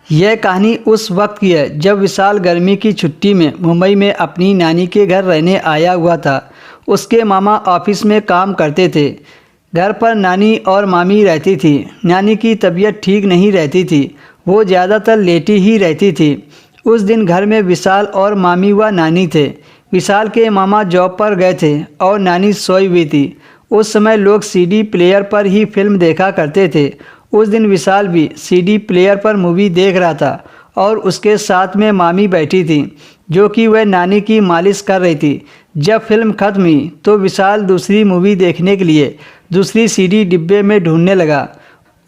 यह कहानी उस वक्त की है जब विशाल गर्मी की छुट्टी में मुंबई में अपनी नानी के घर रहने आया हुआ था। उसके मामा ऑफिस में काम करते थे। घर पर नानी और मामी रहती थी। नानी की तबीयत ठीक नहीं रहती थी, वो ज़्यादातर लेटी ही रहती थी। उस दिन घर में विशाल और मामी व नानी थे। विशाल के मामा जॉब पर गए थे और नानी सोई हुई थी। उस समय लोग सीडी प्लेयर पर ही फिल्म देखा करते थे। उस दिन विशाल भी सीडी प्लेयर पर मूवी देख रहा था और उसके साथ में मामी बैठी थी, जो कि वह नानी की मालिश कर रही थी। जब फिल्म खत्म हुई तो विशाल दूसरी मूवी देखने के लिए दूसरी सीडी डिब्बे में ढूंढने लगा।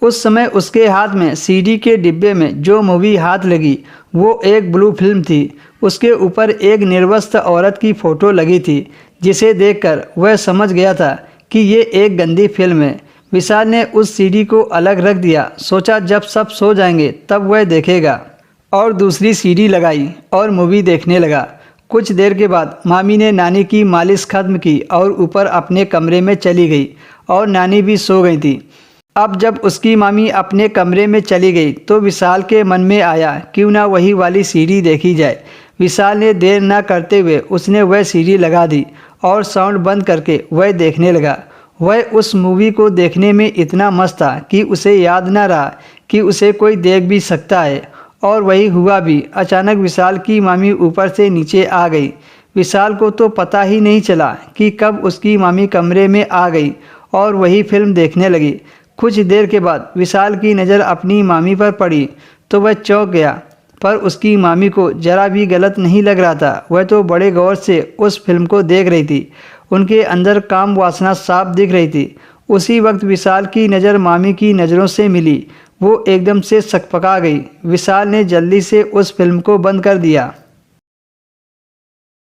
उस समय उसके हाथ में सीडी के डिब्बे में जो मूवी हाथ लगी वो एक ब्लू फिल्म थी। उसके ऊपर एक निर्वस्त्र औरत की फ़ोटो लगी थी, जिसे देखकर वह समझ गया था कि ये एक गंदी फिल्म है। विशाल ने उस सीडी को अलग रख दिया। सोचा जब सब सो जाएंगे तब वह देखेगा, और दूसरी सीडी लगाई और मूवी देखने लगा। कुछ देर के बाद मामी ने नानी की मालिश खत्म की और ऊपर अपने कमरे में चली गई और नानी भी सो गई थी। अब जब उसकी मामी अपने कमरे में चली गई तो विशाल के मन में आया क्यों ना वही वाली सीडी देखी जाए। विशाल ने देर न करते हुए उसने वह सीडी लगा दी और साउंड बंद करके वह देखने लगा। वह उस मूवी को देखने में इतना मस्त था कि उसे याद न रहा कि उसे कोई देख भी सकता है, और वही हुआ भी। अचानक विशाल की मामी ऊपर से नीचे आ गई। विशाल को तो पता ही नहीं चला कि कब उसकी मामी कमरे में आ गई और वही फिल्म देखने लगी। कुछ देर के बाद विशाल की नज़र अपनी मामी पर पड़ी तो वह चौंक गया, पर उसकी मामी को जरा भी गलत नहीं लग रहा था। वह तो बड़े गौर से उस फिल्म को देख रही थी। उनके अंदर काम वासना साफ दिख रही थी। उसी वक्त विशाल की नज़र मामी की नज़रों से मिली। वो एकदम से सकपका गई। विशाल ने जल्दी से उस फिल्म को बंद कर दिया।